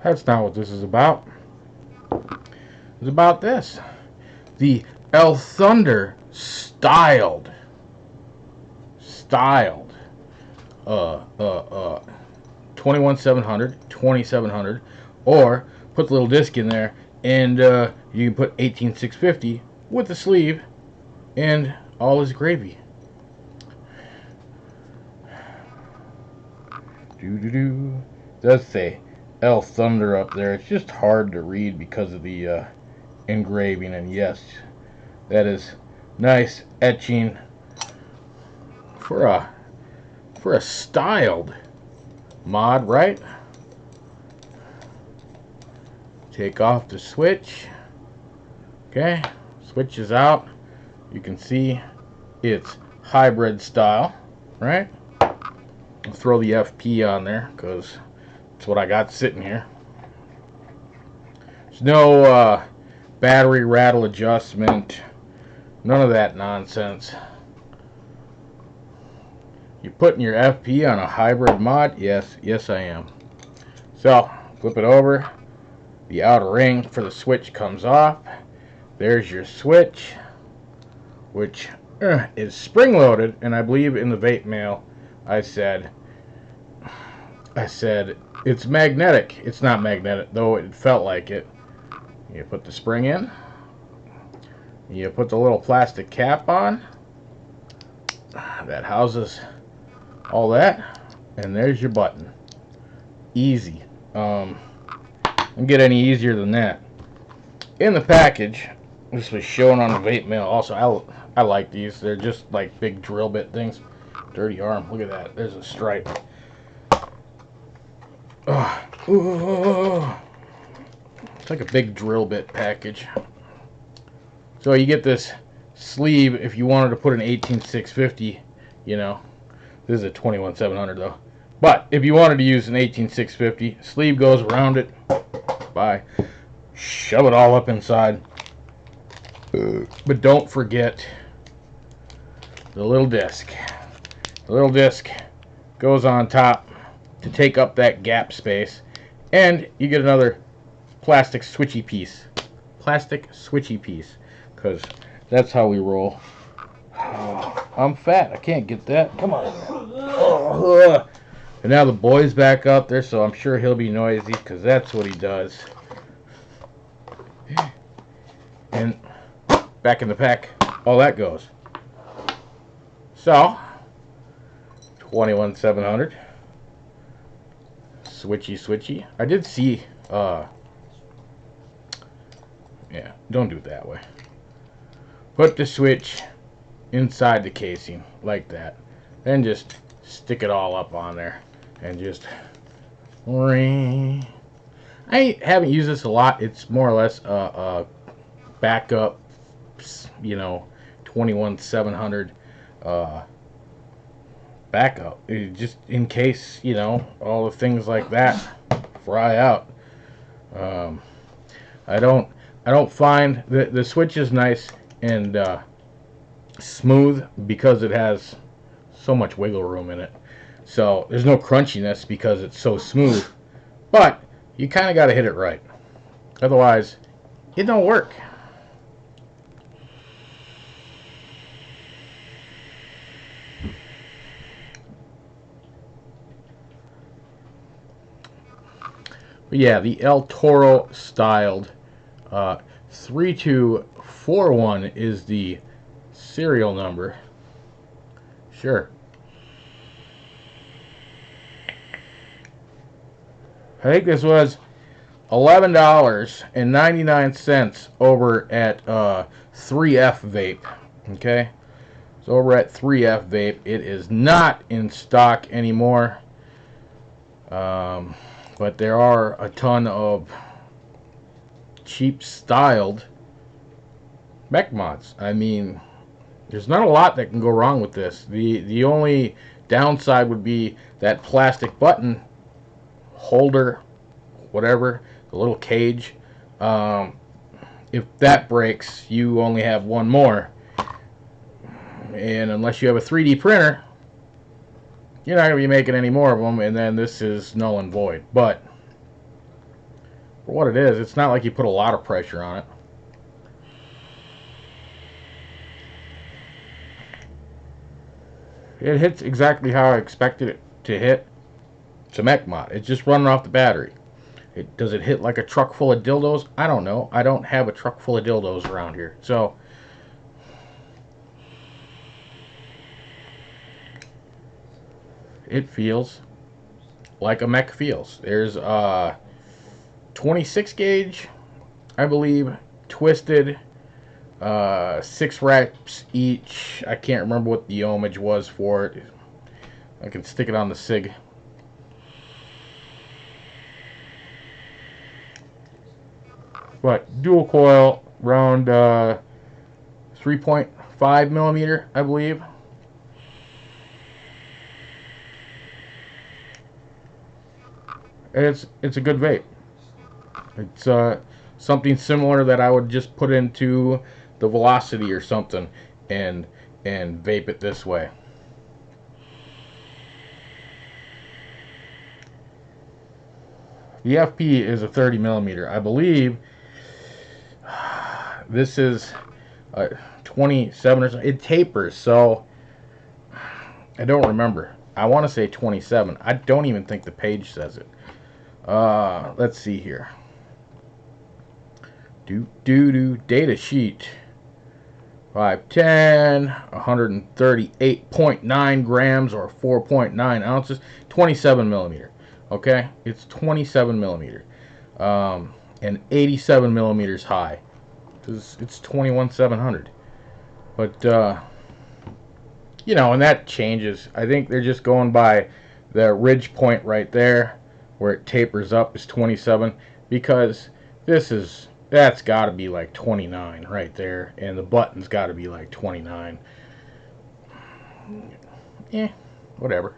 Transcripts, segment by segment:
That's not what this is about. It's about this. The El Thunder styled 21700, 2700, or put the little disc in there and you can put 18650 with the sleeve and all is gravy. Doo-doo-doo. It does say El Thunder up there. It's just hard to read because of the engraving, and yes, that is nice etching for a styled mod, right? Take off the switch. Okay, switch is out. You can see it's hybrid style, right? I'll throw the FP on there because it's what I got sitting here. There's no battery rattle adjustment, none of that nonsense. You putting your FP on a hybrid mod? Yes, I am. So flip it over. The outer ring for the switch comes off. There's your switch, which is spring-loaded, and I believe in the vape mail I said it's magnetic. It's not magnetic, though it felt like it. You put the spring in. You put the little plastic cap on that houses all that, and there's your button. Easy. Don't get any easier than that. In the package, this was shown on the vape mail. Also, I like these. They're just like big drill bit things. Dirty arm. Look at that. There's a stripe. It's like a big drill bit package. So you get this sleeve if you wanted to put an 18650, you know. This is a 21700 though. But if you wanted to use an 18650, sleeve goes around it. Bye. Shove it all up inside. But don't forget the little disc. The little disc goes on top to take up that gap space, and you get another plastic switchy piece. Because that's how we roll. Oh, I'm fat. I can't get that. Come on. Oh, and now the boy's back up there, so I'm sure he'll be noisy because that's what he does. And back in the pack, all that goes. So 21700. Switchy. I did see, yeah, don't do it that way. Put the switch inside the casing, like that. Then just stick it all up on there, and just ring. I haven't used this a lot. It's more or less a backup, you know, 21700 backup, just in case, you know, all the things like that fry out. I don't find the switch is nice and smooth because it has so much wiggle room in it. So there's no crunchiness because it's so smooth. But you kind of got to hit it right. Otherwise, it don't work. But yeah, the El Toro styled 3241 is the serial number. Sure. I think this was $11.99 over at 3F Vape. Okay, so over at 3F Vape, it is not in stock anymore. But there are a ton of cheap styled mech mods. I mean, there's not a lot that can go wrong with this. The only downside would be that plastic button holder, whatever, the little cage. If that breaks, you only have one more, and unless you have a 3D printer, you're not going to be making any more of them, and then this is null and void. But for what it is. It's not like you put a lot of pressure on it. It hits exactly how I expected it to hit. It's a Mech mod. It's just running off the battery. Does it hit like a truck full of dildos? I don't know. I don't have a truck full of dildos around here. So, it feels like a Mech feels. There's a 26 gauge, I believe, twisted, 6 reps each. I can't remember what the ohmage was for it. I can stick it on the SIG. But dual coil, around 3.5 millimeter, I believe. It's a good vape. It's something similar that I would just put into the Velocity or something and vape it this way. The FP is a 30 millimeter. I believe this is 27 or something. It tapers, so I don't remember. I want to say 27. I don't even think the page says it. Let's see here. Data sheet. 510, 138.9 grams or 4.9 ounces, 27 millimeter. Okay, it's 27 millimeter, and 87 millimeters high. It's 21,700. But you know, and that changes. I think they're just going by the ridge point right there, where it tapers up is 27, because that's got to be like 29 right there, and the button's got to be like 29. Whatever.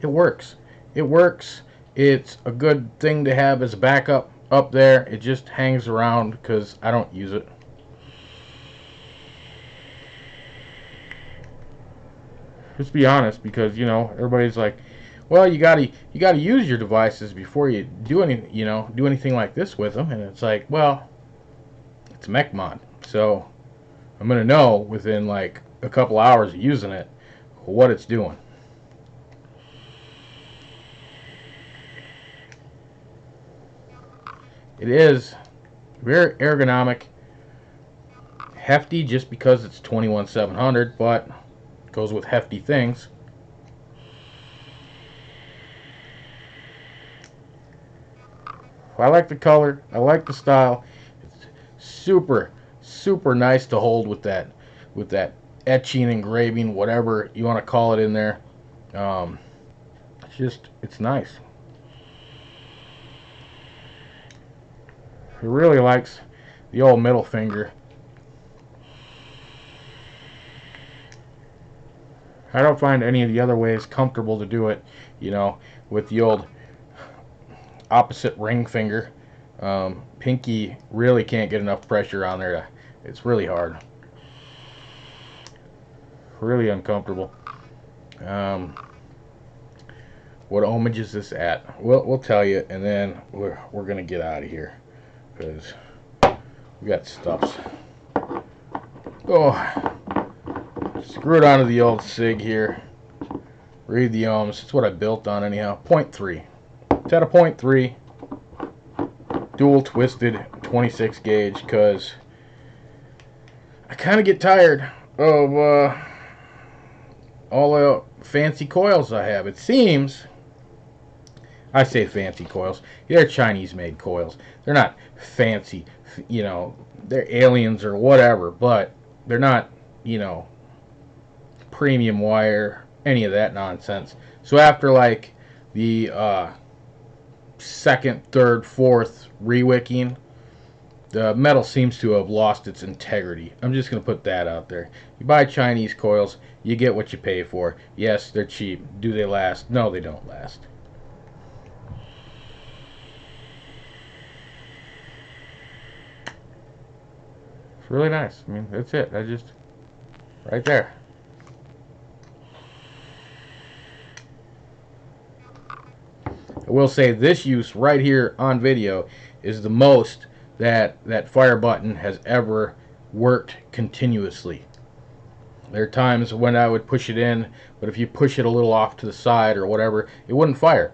It works. It works. It's a good thing to have as a backup up there. It just hangs around because I don't use it. Just be honest, because you know everybody's like, well, you gotta use your devices before you do anything like this with them, and it's like, well, it's a Mech mod, so I'm gonna know within like a couple hours of using it what it's doing. It is very ergonomic, hefty just because it's 21,700, but it goes with hefty things. I like the color. I like the style. It's super nice to hold with that etching, engraving, whatever you want to call it in there. It's nice. It really likes the old middle finger. I don't find any of the other ways comfortable to do it, you know, with the old opposite ring finger. Pinky really can't get enough pressure on there. It's really hard. Really uncomfortable. What ohmage is this at? We'll tell you, and then we're gonna get out of here because we got stuffs. Oh, screw it onto the old SIG here. Read the ohms. It's what I built on anyhow. 0.3. It's at a 0.3. Dual twisted 26 gauge because I kind of get tired of all the fancy coils I have. It seems, I say fancy coils, they're Chinese made coils. They're not fancy, you know, they're aliens or whatever, but they're not, you know, premium wire, any of that nonsense. So after like the second, third, fourth rewicking, the metal seems to have lost its integrity. I'm just going to put that out there. You buy Chinese coils, you get what you pay for. Yes, they're cheap. Do they last? No, they don't last. It's really nice. I mean, that's it. Right there. I will say this use right here on video is the most that fire button has ever worked continuously. There are times when I would push it in, but if you push it a little off to the side or whatever, it wouldn't fire.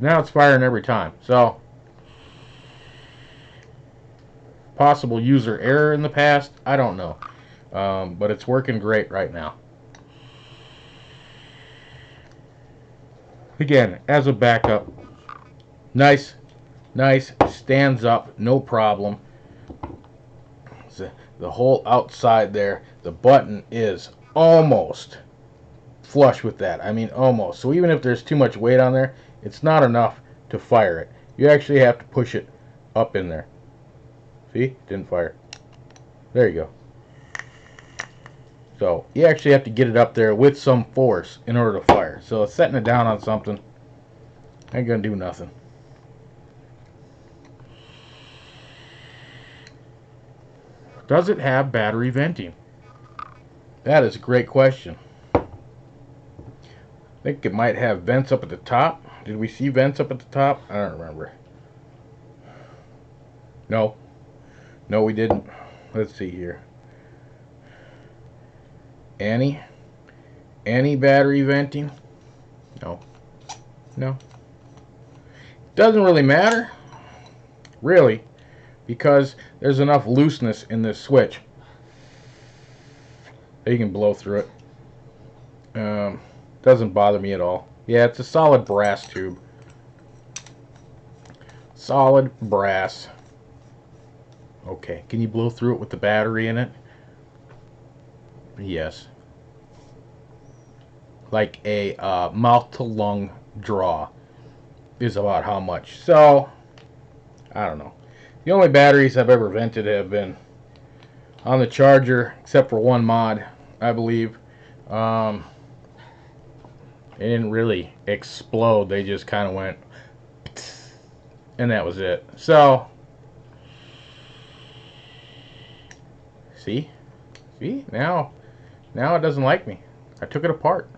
Now it's firing every time. So, possible user error in the past, I don't know. But it's working great right now. Again, as a backup, nice, stands up, no problem. The whole outside there, the button is almost flush with that. I mean, almost. So even if there's too much weight on there, it's not enough to fire it. You actually have to push it up in there. See? Didn't fire. There you go. So you actually have to get it up there with some force in order to fire. So setting it down on something ain't gonna do nothing. Does it have battery venting? That is a great question. I think it might have vents up at the top. Did we see vents up at the top? I don't remember. No. No, we didn't. Let's see here. Any battery venting? No. No. Doesn't really matter. Really. Because there's enough looseness in this switch that you can blow through it. Doesn't bother me at all. Yeah, it's a solid brass tube. Solid brass. Okay, can you blow through it with the battery in it? Yes. Like a mouth to lung draw is about how much. So, I don't know. The only batteries I've ever vented have been on the charger, except for one mod, I believe. They didn't really explode. They just kind of went, and that was it. So, see? Now it doesn't like me. I took it apart.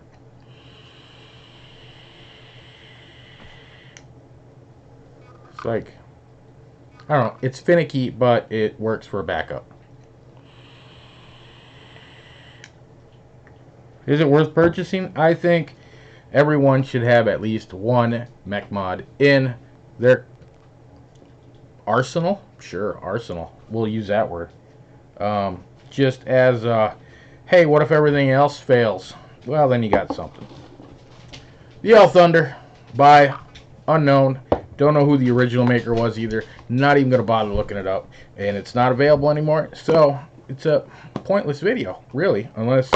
It's like, I don't know. It's finicky, but it works for a backup. Is it worth purchasing? I think everyone should have at least one mech mod in their arsenal. Sure, arsenal. We'll use that word. Just as, hey, what if everything else fails? Well, then you got something. The Yell Thunder by unknown. Don't know who the original maker was either. Not even going to bother looking it up. And it's not available anymore. So, it's a pointless video, really. Unless,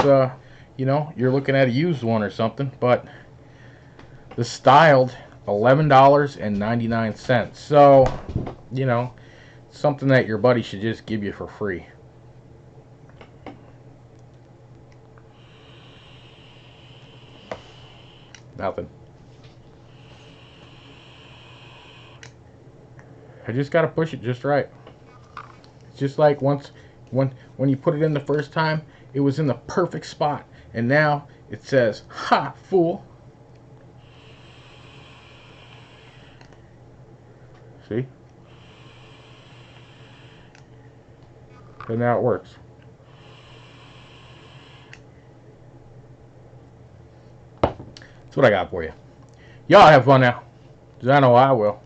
you know, you're looking at a used one or something. But the styled $11.99. So, you know, something that your buddy should just give you for free. Nothing. I just gotta push it just right. It's just like when you put it in the first time, it was in the perfect spot, and now it says, "Ha, fool!" See? And now it works. That's what I got for you. Y'all have fun now, 'cause I know I will.